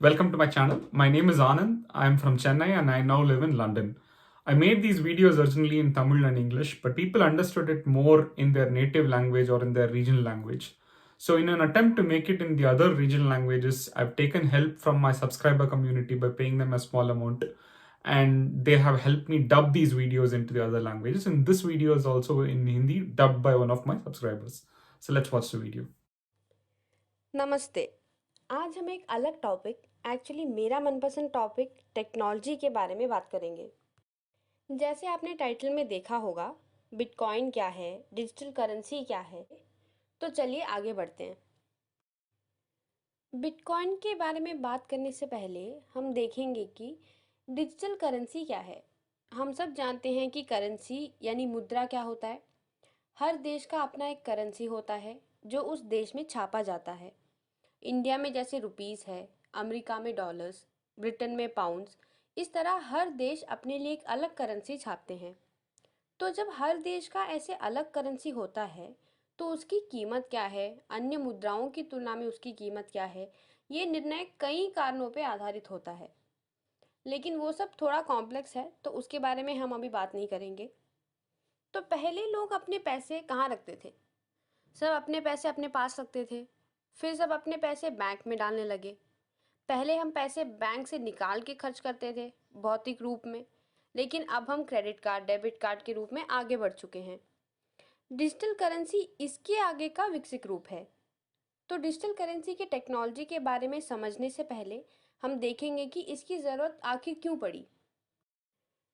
Welcome to my channel. My name is Anand. I am from Chennai and I now live in London. I made these videos originally in Tamil and English, but people understood it more in their native language or in their regional language. So, in an attempt to make it in the other regional languages, I've taken help from my subscriber community by paying them a small amount, and they have helped me dub these videos into the other languages. And this video is also in Hindi, dubbed by one of my subscribers. So, let's watch the video. नमस्ते। आज हम एक अलग topic, actually मेरा मनपसंद topic technology के बारे में बात करेंगे। जैसे आपने टाइटल में देखा होगा, बिटकॉइन क्या है, डिजिटल करेंसी क्या है। तो चलिए आगे बढ़ते हैं। बिटकॉइन के बारे में बात करने से पहले हम देखेंगे कि डिजिटल करेंसी क्या है। हम सब जानते हैं कि करेंसी यानी मुद्रा क्या होता है। हर देश का अपना एक करेंसी होता है जो उस देश में छापा जाता है। इंडिया में जैसे रुपीस है, अमेरिका में डॉलर्स, ब्रिटेन में पाउंड्स। इस तरह हर देश अपने लिए एक अलग करेंसी छापते हैं। तो जब हर देश का ऐसे अलग करेंसी होता है तो उसकी कीमत क्या है, अन्य मुद्राओं की तुलना में उसकी कीमत क्या है, ये निर्णय कई कारणों पर आधारित होता है। लेकिन वो सब थोड़ा कॉम्प्लेक्स है तो उसके बारे में हम अभी बात नहीं करेंगे। तो पहले लोग अपने पैसे कहाँ रखते थे? सब अपने पैसे अपने पास रखते थे। फिर सब अपने पैसे बैंक में डालने लगे। पहले हम पैसे बैंक से निकाल के खर्च करते थे भौतिक रूप में, लेकिन अब हम क्रेडिट कार्ड, डेबिट कार्ड के रूप में आगे बढ़ चुके हैं। डिजिटल करेंसी इसके आगे का विकसित रूप है। तो डिजिटल करेंसी के टेक्नोलॉजी के बारे में समझने से पहले हम देखेंगे कि इसकी ज़रूरत आखिर क्यों पड़ी।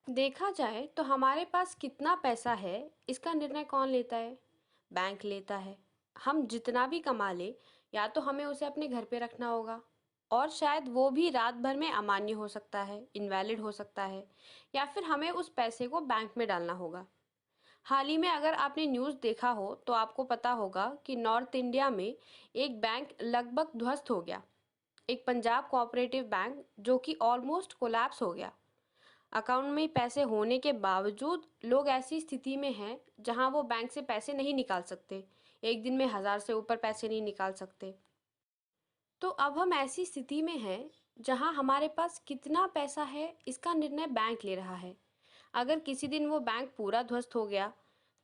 देखा जाए तो हमारे पास कितना पैसा है, इसका निर्णय कौन लेता है? बैंक लेता है। हम जितना भी कमा ले, या तो हमें उसे अपने घर पे रखना होगा, और शायद वो भी रात भर में अमान्य हो सकता है, इनवैलिड हो सकता है, या फिर हमें उस पैसे को बैंक में डालना होगा। हाल ही में अगर आपने न्यूज़ देखा हो तो आपको पता होगा कि नॉर्थ इंडिया में एक बैंक लगभग ध्वस्त हो गया। एक पंजाब कोऑपरेटिव बैंक जो कि ऑलमोस्ट कोलैप्स हो गया। अकाउंट में पैसे होने के बावजूद लोग ऐसी स्थिति में हैं जहां वो बैंक से पैसे नहीं निकाल सकते। एक दिन में 1,000 से ऊपर पैसे नहीं निकाल सकते। तो अब हम ऐसी स्थिति में हैं जहां हमारे पास कितना पैसा है इसका निर्णय बैंक ले रहा है। अगर किसी दिन वो बैंक पूरा ध्वस्त हो गया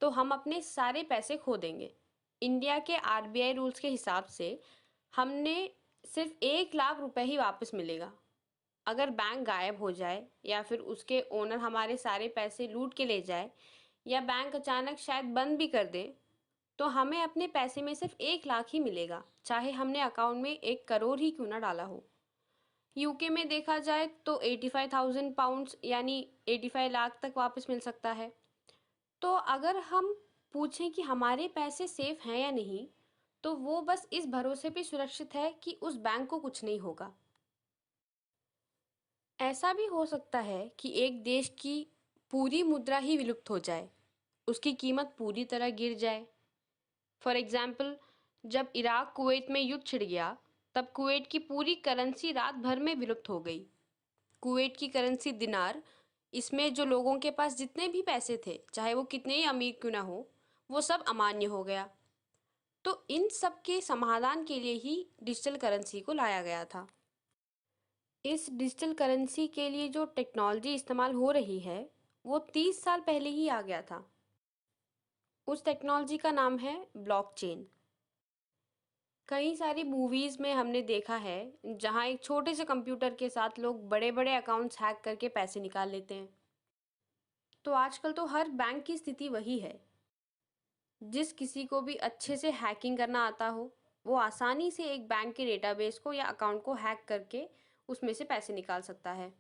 तो हम अपने सारे पैसे खो देंगे। इंडिया के आरबीआई रूल्स के हिसाब से हमने सिर्फ 1 लाख रुपए ही वापस मिलेगा। अगर बैंक गायब हो जाए, या फिर उसके ओनर हमारे सारे पैसे लूट के ले जाए, या बैंक अचानक शायद बंद भी कर दे, तो हमें अपने पैसे में सिर्फ 1 लाख ही मिलेगा, चाहे हमने अकाउंट में 1 करोड़ ही क्यों ना डाला हो। यूके में देखा जाए तो 85,000 पाउंड्स यानी 85 लाख तक वापस मिल सकता है। तो अगर हम पूछें कि हमारे पैसे सेफ हैं या नहीं, तो वो बस इस भरोसे पे सुरक्षित है कि उस बैंक को कुछ नहीं होगा। ऐसा भी हो सकता है कि एक देश की पूरी मुद्रा ही विलुप्त हो जाए, उसकी कीमत पूरी तरह गिर जाए। फॉर एग्जाम्पल, जब इराक कुवैत में युद्ध छिड़ गया, तब कुवैत की पूरी करेंसी रात भर में विलुप्त हो गई। कुवैत की करेंसी दिनार, इसमें जो लोगों के पास जितने भी पैसे थे, चाहे वो कितने ही अमीर क्यों ना हो, वो सब अमान्य हो गया। तो इन सब के समाधान के लिए ही डिजिटल करेंसी को लाया गया था। इस डिजिटल करेंसी के लिए जो टेक्नोलॉजी इस्तेमाल हो रही है, वो 30 साल पहले ही आ गया था। उस टेक्नोलॉजी का नाम है ब्लॉकचेन। कई सारी मूवीज़ में हमने देखा है जहाँ एक छोटे से कंप्यूटर के साथ लोग बड़े बड़े अकाउंट्स हैक करके पैसे निकाल लेते हैं। तो आजकल तो हर बैंक की स्थिति वही है। जिस किसी को भी अच्छे से हैकिंग करना आता हो, वो आसानी से एक बैंक के डेटाबेस को या अकाउंट को हैक करके उसमें से पैसे निकाल सकता है।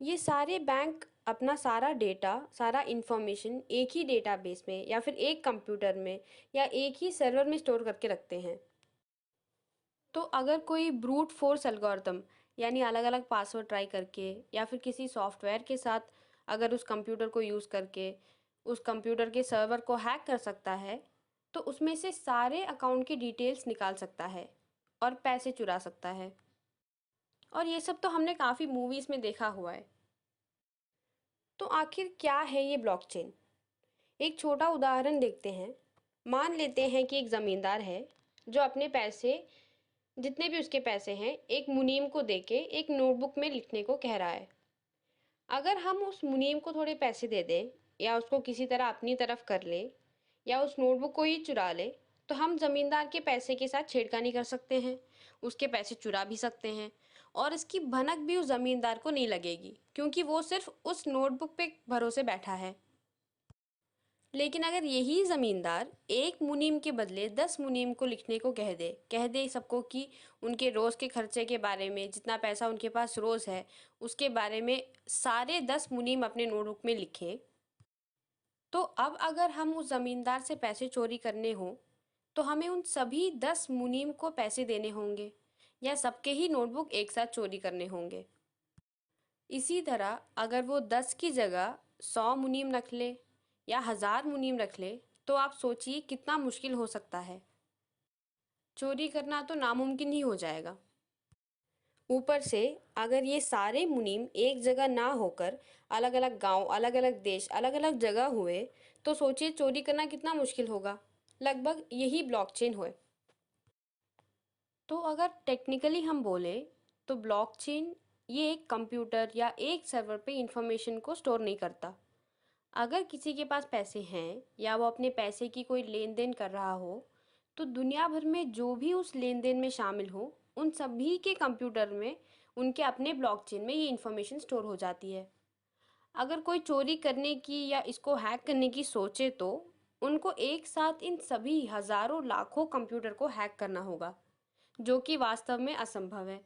ये सारे बैंक अपना सारा डेटा, सारा इंफॉर्मेशन एक ही डेटाबेस में, या फिर एक कंप्यूटर में, या एक ही सर्वर में स्टोर करके रखते हैं। तो अगर कोई ब्रूट फोर्स एल्गोरिथम, यानी अलग अलग पासवर्ड ट्राई करके, या फिर किसी सॉफ्टवेयर के साथ अगर उस कंप्यूटर को यूज़ करके उस कंप्यूटर के सर्वर को हैक कर सकता है, तो उसमें से सारे अकाउंट की डिटेल्स निकाल सकता है और पैसे चुरा सकता है। और ये सब तो हमने काफ़ी मूवीज़ में देखा हुआ है। तो आखिर क्या है ये ब्लॉकचेन? एक छोटा उदाहरण देखते हैं। मान लेते हैं कि एक ज़मींदार है जो अपने पैसे जितने भी उसके पैसे हैं एक मुनीम को देके एक नोटबुक में लिखने को कह रहा है। अगर हम उस मुनीम को थोड़े पैसे दे दें या उसको किसी तरह अपनी तरफ कर ले या उस नोटबुक को ही चुरा ले, तो हम जमींदार के पैसे के साथ छेड़खानी कर सकते हैं, उसके पैसे चुरा भी सकते हैं और इसकी भनक भी उस जमींदार को नहीं लगेगी क्योंकि वो सिर्फ उस नोटबुक पे भरोसे बैठा है। लेकिन अगर यही जमींदार एक मुनीम के बदले 10 मुनीम को लिखने को कह दे सबको कि उनके रोज के खर्चे के बारे में, जितना पैसा उनके पास रोज है उसके बारे में सारे 10 मुनीम अपने नोटबुक में लिखे, तो अब अगर हम उस जमींदार से पैसे चोरी करने हों तो हमें उन सभी 10 मुनीम को पैसे देने होंगे या सबके ही नोटबुक एक साथ चोरी करने होंगे। इसी तरह अगर वो 10 की जगह 100 मुनीम रख ले या 1000 मुनीम रख ले, तो आप सोचिए कितना मुश्किल हो सकता है। चोरी करना तो नामुमकिन ही हो जाएगा। ऊपर से अगर ये सारे मुनीम एक जगह ना होकर अलग अलग गांव, अलग अलग देश, अलग अलग जगह हुए, तो सोचिए चोरी करना कितना मुश्किल होगा। लगभग यही ब्लॉकचेन है। तो अगर टेक्निकली हम बोले तो ब्लॉकचेन ये एक कंप्यूटर या एक सर्वर पे इंफॉर्मेशन को स्टोर नहीं करता। अगर किसी के पास पैसे हैं या वो अपने पैसे की कोई लेन देन कर रहा हो, तो दुनिया भर में जो भी उस लेन देन में शामिल हो उन सभी के कंप्यूटर में उनके अपने ब्लॉकचेन में ये इंफॉर्मेशन स्टोर हो जाती है। अगर कोई चोरी करने की या इसको हैक करने की सोचे तो उनको एक साथ इन सभी हजारों लाखों कंप्यूटर को हैक करना होगा, जो कि वास्तव में असंभव है।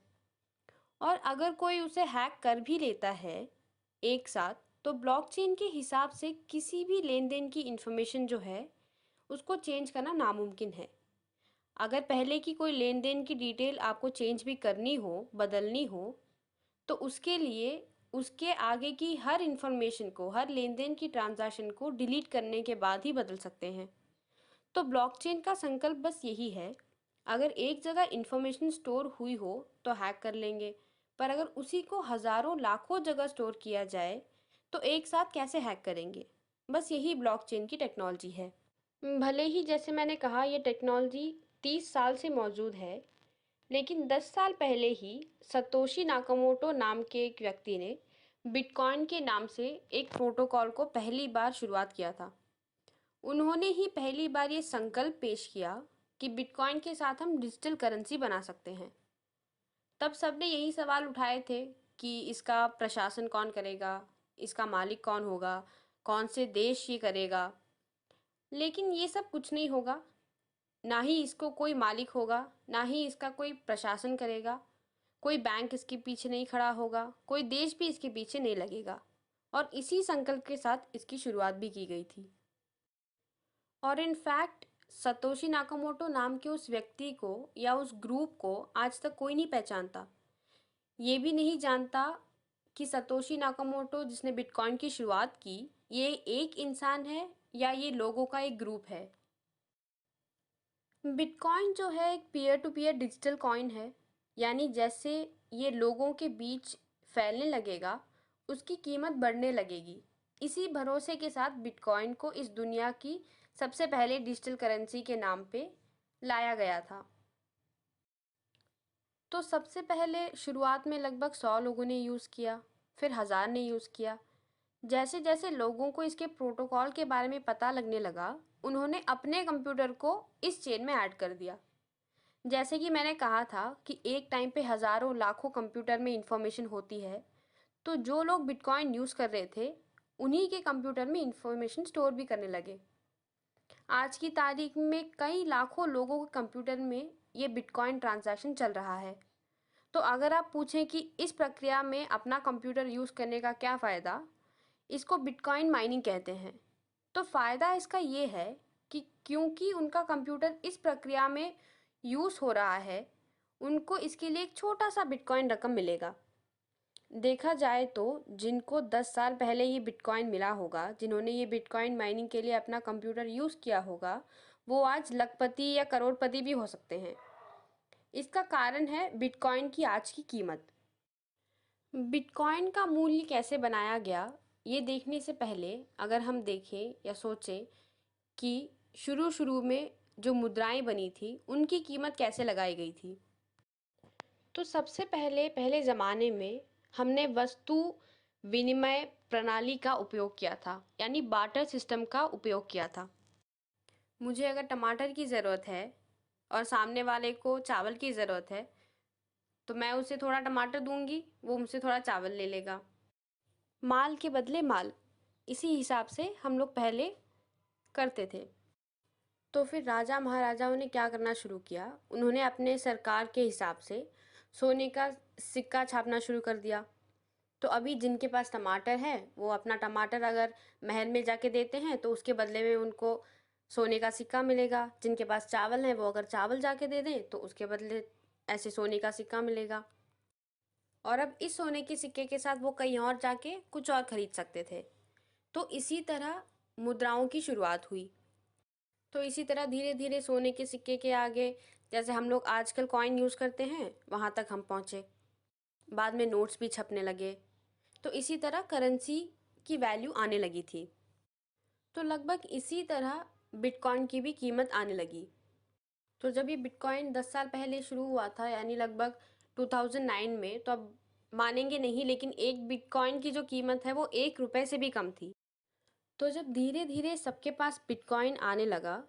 और अगर कोई उसे हैक कर भी लेता है एक साथ, तो ब्लॉकचेन के हिसाब से किसी भी लेन देन की इंफॉर्मेशन जो है उसको चेंज करना नामुमकिन है। अगर पहले की कोई लेन देन की डिटेल आपको चेंज भी करनी हो, बदलनी हो, तो उसके लिए उसके आगे की हर इंफॉर्मेशन को, हर लेन देन की ट्रांजैक्शन को डिलीट करने के बाद ही बदल सकते हैं। तो ब्लॉकचेन का संकल्प बस यही है, अगर एक जगह इंफॉर्मेशन स्टोर हुई हो तो हैक कर लेंगे, पर अगर उसी को हजारों लाखों जगह स्टोर किया जाए तो एक साथ कैसे हैक करेंगे। बस यही ब्लॉकचेन की टेक्नोलॉजी है। भले ही जैसे मैंने कहा ये टेक्नोलॉजी 30 साल से मौजूद है, लेकिन 10 साल पहले ही सतोशी नाकामोटो नाम के एक व्यक्ति ने बिटकॉइन के नाम से एक प्रोटोकॉल को पहली बार शुरुआत किया था। उन्होंने ही पहली बार ये संकल्प पेश किया कि बिटकॉइन के साथ हम डिजिटल करेंसी बना सकते हैं। तब सबने यही सवाल उठाए थे कि इसका प्रशासन कौन करेगा, इसका मालिक कौन होगा, कौन से देश ये करेगा। लेकिन ये सब कुछ नहीं होगा, ना ही इसको कोई मालिक होगा, ना ही इसका कोई प्रशासन करेगा, कोई बैंक इसके पीछे नहीं खड़ा होगा, कोई देश भी इसके पीछे नहीं लगेगा। और इसी संकल्प के साथ इसकी शुरुआत भी की गई थी। और इनफैक्ट सतोशी नाकामोटो नाम के उस व्यक्ति को या उस ग्रुप को आज तक कोई नहीं पहचानता। ये भी नहीं जानता कि सतोशी नाकामोटो जिसने बिटकॉइन की शुरुआत की, ये एक इंसान है या ये लोगों का एक ग्रुप है। बिटकॉइन जो है एक peer to peer digital coin है, यानी जैसे ये लोगों के बीच फैलने लगेगा उसकी कीमत बढ़ने लगेगी। इसी भरोसे के साथ बिटकॉइन को इस दुनिया की सबसे पहले डिजिटल करेंसी के नाम पे लाया गया था। तो सबसे पहले शुरुआत में लगभग 100 लोगों ने यूज़ किया, फिर 1000 ने यूज़ किया। जैसे जैसे लोगों को इसके प्रोटोकॉल के बारे में पता लगने लगा, उन्होंने अपने कंप्यूटर को इस चेन में ऐड कर दिया। जैसे कि मैंने कहा था कि एक टाइम पे हजारों लाखों कंप्यूटर में इंफॉर्मेशन होती है, तो जो लोग बिटकॉइन यूज़ कर रहे थे उन्हीं के कंप्यूटर में इंफॉर्मेशन स्टोर भी करने लगे। आज की तारीख में कई लाखों लोगों के कंप्यूटर में ये बिटकॉइन ट्रांजैक्शन चल रहा है। तो अगर आप पूछें कि इस प्रक्रिया में अपना कंप्यूटर यूज़ करने का क्या फ़ायदा, इसको बिटकॉइन माइनिंग कहते हैं। तो फ़ायदा इसका ये है कि क्योंकि उनका कंप्यूटर इस प्रक्रिया में यूज़ हो रहा है, उनको इसके लिए एक छोटा सा बिटकॉइन रकम मिलेगा। देखा जाए तो जिनको 10 साल पहले ये बिटकॉइन मिला होगा, जिन्होंने ये बिटकॉइन माइनिंग के लिए अपना कंप्यूटर यूज़ किया होगा, वो आज लखपति या करोड़पति भी हो सकते हैं। इसका कारण है बिटकॉइन की आज की कीमत। बिटकॉइन का मूल्य कैसे बनाया गया, ये देखने से पहले अगर हम देखें या सोचें कि शुरू शुरू में जो मुद्राएं बनी थी उनकी कीमत कैसे लगाई गई थी। तो सबसे पहले पहले ज़माने में हमने वस्तु विनिमय प्रणाली का उपयोग किया था, यानी बार्टर सिस्टम का उपयोग किया था। मुझे अगर टमाटर की ज़रूरत है और सामने वाले को चावल की ज़रूरत है, तो मैं उसे थोड़ा टमाटर दूंगी, वो मुझसे थोड़ा चावल ले लेगा। माल के बदले माल, इसी हिसाब से हम लोग पहले करते थे। तो फिर राजा महाराजाओं ने क्या करना शुरू किया, उन्होंने अपने सरकार के हिसाब से सोने का सिक्का छापना शुरू कर दिया। तो अभी जिनके पास टमाटर है वो अपना टमाटर अगर महल में जाके देते हैं तो उसके बदले में उनको सोने का सिक्का मिलेगा। जिनके पास चावल है वो अगर चावल जाके दे दें तो उसके बदले ऐसे सोने का सिक्का मिलेगा। और अब इस सोने के सिक्के के साथ वो कहीं और जाके कुछ और खरीद सकते थे। तो इसी तरह मुद्राओं की शुरुआत हुई। तो इसी तरह धीरे धीरे सोने के सिक्के के आगे, जैसे हम लोग आजकल कॉइन यूज़ करते हैं, वहाँ तक हम पहुँचे। बाद में नोट्स भी छपने लगे। तो इसी तरह करेंसी की वैल्यू आने लगी थी। तो लगभग इसी तरह बिटकॉइन की भी कीमत आने लगी। तो जब ये बिटकॉइन 10 साल पहले शुरू हुआ था, यानी लगभग 2009 में, तो अब मानेंगे नहीं लेकिन एक बिटकॉइन की जो कीमत है वो 1 रुपए से भी कम थी। तो जब धीरे धीरे सबके पास बिटकॉइन आने लगा,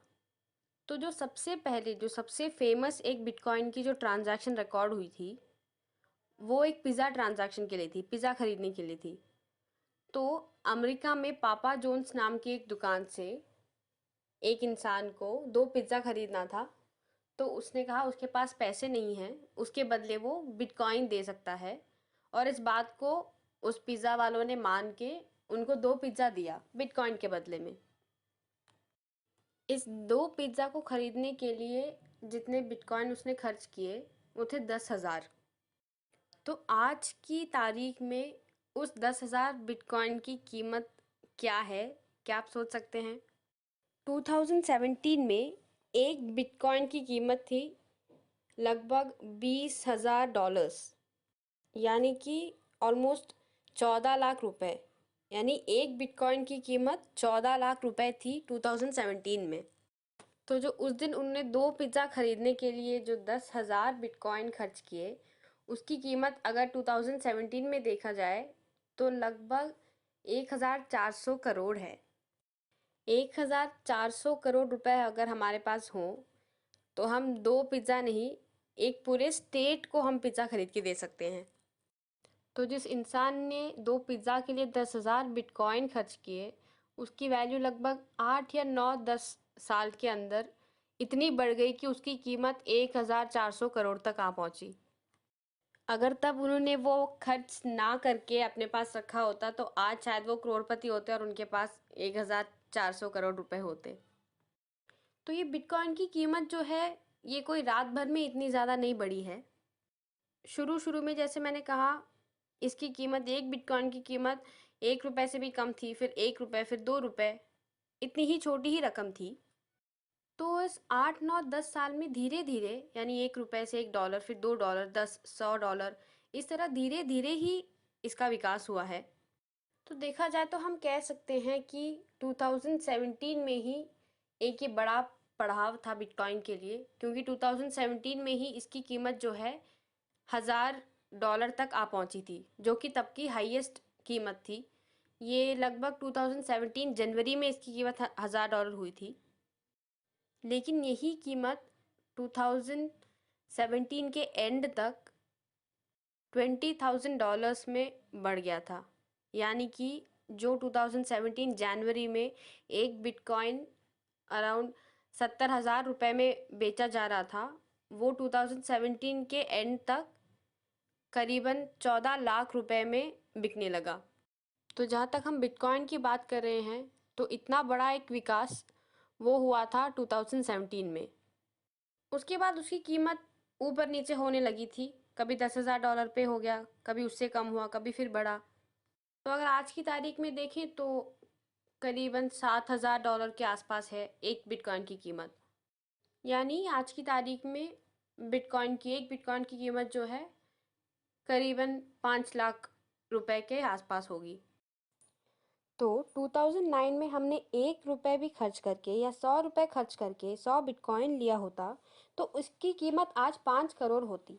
तो जो सबसे पहले जो सबसे फेमस एक बिटकॉइन की जो ट्रांजैक्शन रिकॉर्ड हुई थी, वो एक पिज़्ज़ा ट्रांजैक्शन के लिए थी, पिज़्ज़ा खरीदने के लिए थी। तो अमेरिका में पापा जोन्स नाम की एक दुकान से एक इंसान को 2 पिज़्ज़ा खरीदना था। तो उसने कहा उसके पास पैसे नहीं हैं, उसके बदले वो बिटकॉइन दे सकता है। और इस बात को उस पिज़्ज़ा वालों ने मान के उनको 2 पिज़्ज़ा दिया बिटकॉइन के बदले में। इस 2 पिज़्ज़ा को खरीदने के लिए जितने बिटकॉइन उसने खर्च किए वो थे 10,000। तो आज की तारीख में उस 10,000 बिटकॉइन की कीमत क्या है, क्या आप सोच सकते हैं? 2017 में एक बिटकॉइन की कीमत थी लगभग $20,000, यानी कि ऑलमोस्ट 14 लाख रुपए। यानी एक बिटकॉइन की कीमत 14 लाख रुपए थी 2017 में। तो जो उस दिन उनने 2 पिज़्ज़ा खरीदने के लिए जो 10,000 बिटकॉइन खर्च किए, उसकी कीमत अगर 2017 में देखा जाए तो लगभग 1,400 करोड़ है। 1,400 करोड़ रुपए अगर हमारे पास हों तो हम 2 पिज़्ज़ा नहीं, एक पूरे स्टेट को हम पिज़्ज़ा खरीद के दे सकते हैं। तो जिस इंसान ने 2 पिज़्ज़ा के लिए 10,000 बिटकॉइन खर्च किए, उसकी वैल्यू लगभग 8 या 9 10 साल के अंदर इतनी बढ़ गई कि उसकी कीमत 1,400 करोड़ तक आ पहुंची। अगर तब उन्होंने वो खर्च ना करके अपने पास रखा होता तो आज शायद वो करोड़पति होते और उनके पास 1,400 करोड़ रुपए होते। तो ये बिटकॉइन की कीमत जो है, ये कोई रात भर में इतनी ज़्यादा नहीं बढ़ी है। शुरू शुरू में जैसे मैंने कहा, इसकी कीमत, एक बिटकॉइन की कीमत 1 रुपए से भी कम थी, फिर 1 रुपए, फिर 2 रुपए, इतनी ही छोटी ही रकम थी। तो इस 8 9 10 साल में धीरे धीरे, यानी 1 रुपए से $1, फिर $2, 10, $100, इस तरह धीरे धीरे ही इसका विकास हुआ है। तो देखा जाए तो हम कह सकते हैं कि 2017 में ही एक ये बड़ा पड़ाव था बिटकॉइन के लिए, क्योंकि 2017 में ही इसकी कीमत जो है $1,000 तक आ पहुंची थी, जो कि तब की हाईएस्ट कीमत थी। ये लगभग 2017 जनवरी में इसकी कीमत $1,000 हुई थी। लेकिन यही कीमत 2017 के एंड तक $20,000 में बढ़ गया था। यानी कि जो 2017 जनवरी में एक बिटकॉइन अराउंड 70,000 रुपये में बेचा जा रहा था, वो 2017 के एंड तक करीबन 14 लाख रुपए में बिकने लगा। तो जहाँ तक हम बिटकॉइन की बात कर रहे हैं, तो इतना बड़ा एक विकास वो हुआ था 2017 में। उसके बाद उसकी कीमत ऊपर नीचे होने लगी थी, कभी $10,000 पे हो गया, कभी उससे कम हुआ, कभी फिर बढ़ा। तो अगर आज की तारीख में देखें तो करीबन $7,000 के आसपास है एक बिटकॉइन की कीमत। यानी आज की तारीख में एक बिटकॉइन की कीमत जो है करीबन 5 लाख रुपए के आसपास होगी। तो 2009 में हमने 1 रुपए भी खर्च करके या 100 रुपए खर्च करके 100 बिटकॉइन लिया होता तो उसकी कीमत आज 5 करोड़ होती।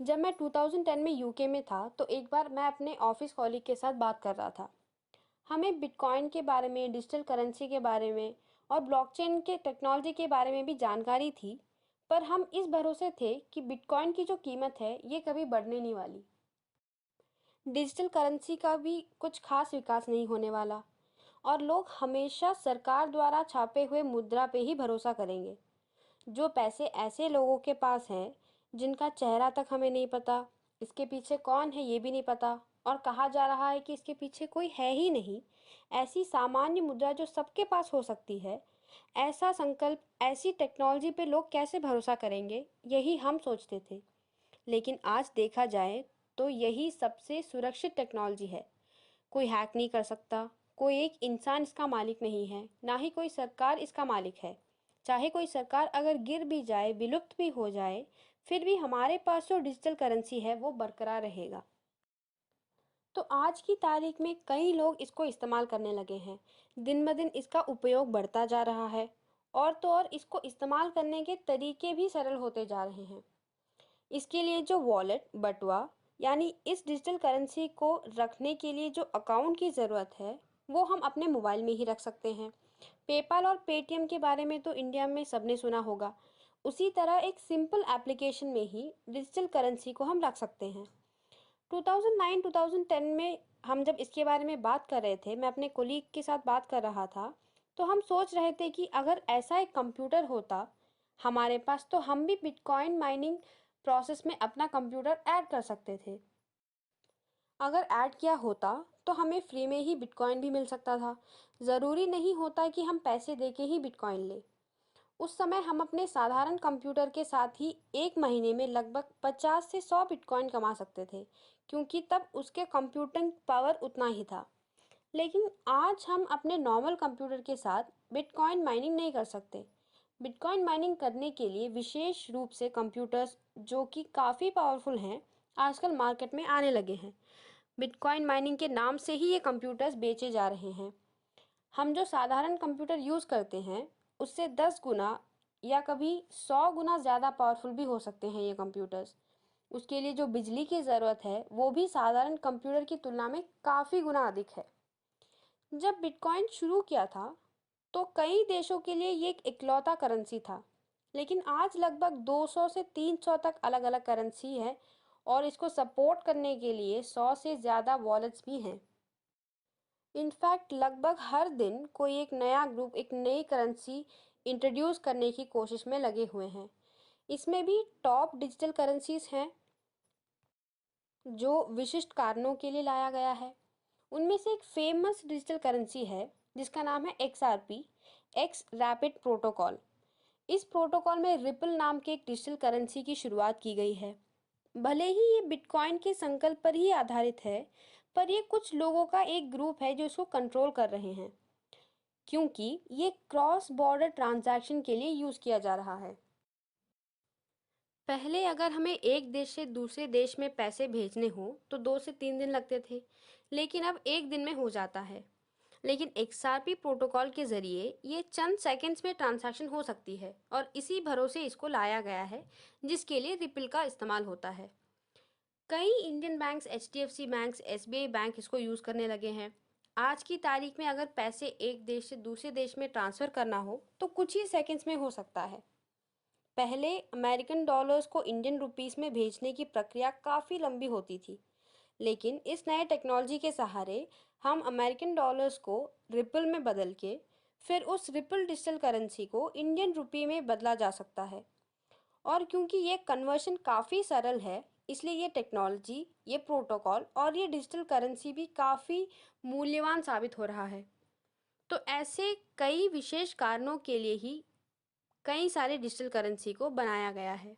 जब मैं 2010 में यूके में था तो एक बार मैं अपने ऑफिस कॉलीग के साथ बात कर रहा था। हमें बिटकॉइन के बारे में, डिजिटल करेंसी के बारे में और ब्लॉकचेन के टेक्नोलॉजी के बारे में भी जानकारी थी, पर हम इस भरोसे थे कि बिटकॉइन की जो कीमत है ये कभी बढ़ने नहीं वाली। डिजिटल करेंसी का भी कुछ खास विकास नहीं होने वाला और लोग हमेशा सरकार द्वारा छापे हुए मुद्रा पे ही भरोसा करेंगे। जो पैसे ऐसे लोगों के पास हैं जिनका चेहरा तक हमें नहीं पता, इसके पीछे कौन है ये भी नहीं पता और कहा जा रहा है कि इसके पीछे कोई है ही नहीं, ऐसी सामान्य मुद्रा जो सबके पास हो सकती है, ऐसा संकल्प, ऐसी टेक्नोलॉजी पे लोग कैसे भरोसा करेंगे, यही हम सोचते थे। लेकिन आज देखा जाए तो यही सबसे सुरक्षित टेक्नोलॉजी है। कोई हैक नहीं कर सकता, कोई एक इंसान इसका मालिक नहीं है, ना ही कोई सरकार इसका मालिक है। चाहे कोई सरकार अगर गिर भी जाए, विलुप्त भी हो जाए, फिर भी हमारे पास जो डिजिटल करेंसी है वो बरकरार रहेगा। तो आज की तारीख में कई लोग इसको इस्तेमाल करने लगे हैं। दिन ब दिन इसका उपयोग बढ़ता जा रहा है और तो और इसको इस्तेमाल करने के तरीके भी सरल होते जा रहे हैं। इसके लिए जो वॉलेट, बटुआ यानी इस डिजिटल करेंसी को रखने के लिए जो अकाउंट की ज़रूरत है, वो हम अपने मोबाइल में ही रख सकते हैं। पेपाल और पेटीएम के बारे में तो इंडिया में सबने सुना होगा। उसी तरह एक सिंपल एप्लीकेशन में ही डिजिटल करेंसी को हम रख सकते हैं। 2009-2010 में हम जब इसके बारे में बात कर रहे थे, मैं अपने कोलीग के साथ बात कर रहा था, तो हम सोच रहे थे कि अगर ऐसा एक कंप्यूटर होता हमारे पास तो हम भी बिटकॉइन माइनिंग प्रोसेस में अपना कंप्यूटर ऐड कर सकते थे। अगर ऐड किया होता तो हमें फ्री में ही बिटकॉइन भी मिल सकता था। ज़रूरी नहीं होता कि हम पैसे दे के ही बिटकॉइन लें। उस समय हम अपने साधारण कंप्यूटर के साथ ही एक महीने में लगभग 50 से 100 बिटकॉइन कमा सकते थे, क्योंकि तब उसके कंप्यूटिंग पावर उतना ही था। लेकिन आज हम अपने नॉर्मल कंप्यूटर के साथ बिटकॉइन माइनिंग नहीं कर सकते। बिटकॉइन माइनिंग करने के लिए विशेष रूप से कंप्यूटर्स जो कि काफ़ी पावरफुल हैं, आजकल मार्केट में आने लगे हैं। बिटकॉइन माइनिंग के नाम से ही ये कंप्यूटर्स बेचे जा रहे हैं। हम जो साधारण कंप्यूटर यूज़ करते हैं उससे 10 गुना या कभी 100 गुना ज़्यादा पावरफुल भी हो सकते हैं ये कंप्यूटर्स। उसके लिए जो बिजली की ज़रूरत है वो भी साधारण कंप्यूटर की तुलना में काफ़ी गुना अधिक है। जब बिटकॉइन शुरू किया था तो कई देशों के लिए ये एक इकलौता करेंसी था, लेकिन आज लगभग 200 से 300 तक अलग अलग करेंसी है और इसको सपोर्ट करने के लिए 100 से ज़्यादा वॉलेट्स भी हैं। इनफैक्ट लगभग हर दिन कोई एक नया ग्रुप एक नई करेंसी इंट्रोड्यूस करने की कोशिश में लगे हुए हैं। इसमें भी टॉप डिजिटल करेंसीज हैं जो विशिष्ट कारणों के लिए लाया गया है। उनमें से एक फेमस डिजिटल करेंसी है जिसका नाम है XRP, एक्स रैपिड प्रोटोकॉल। इस प्रोटोकॉल में रिपल नाम के एक डिजिटल करेंसी की शुरुआत की गई है। भले ही ये बिटकॉइन के संकल्प पर ही आधारित है, पर ये कुछ लोगों का एक ग्रुप है जो इसको कंट्रोल कर रहे हैं, क्योंकि ये क्रॉस बॉर्डर ट्रांजैक्शन के लिए यूज़ किया जा रहा है। पहले अगर हमें एक देश से दूसरे देश में पैसे भेजने हो तो 2 से 3 दिन लगते थे, लेकिन अब एक दिन में हो जाता है। लेकिन XRP प्रोटोकॉल के ज़रिए ये चंद सेकंड्स में ट्रांजैक्शन हो सकती है और इसी भरोसे इसको लाया गया है, जिसके लिए रिपल का इस्तेमाल होता है। कई Indian banks, HDFC banks, SBI bank इसको यूज़ करने लगे हैं। आज की तारीख में अगर पैसे एक देश से दूसरे देश में ट्रांसफ़र करना हो तो कुछ ही सेकंड्स में हो सकता है। पहले अमेरिकन डॉलर्स को इंडियन रुपीस में भेजने की प्रक्रिया काफ़ी लंबी होती थी, लेकिन इस नए टेक्नोलॉजी के सहारे हम अमेरिकन डॉलर्स को रिपल में बदल के फिर उस रिपल डिजिटल करेंसी को इंडियन रुपी में बदला जा सकता है। और क्योंकि ये कन्वर्शन काफ़ी सरल है, इसलिए ये टेक्नोलॉजी, ये प्रोटोकॉल और ये डिजिटल करेंसी भी काफ़ी मूल्यवान साबित हो रहा है। तो ऐसे कई विशेष कारणों के लिए ही कई सारे डिजिटल करेंसी को बनाया गया है।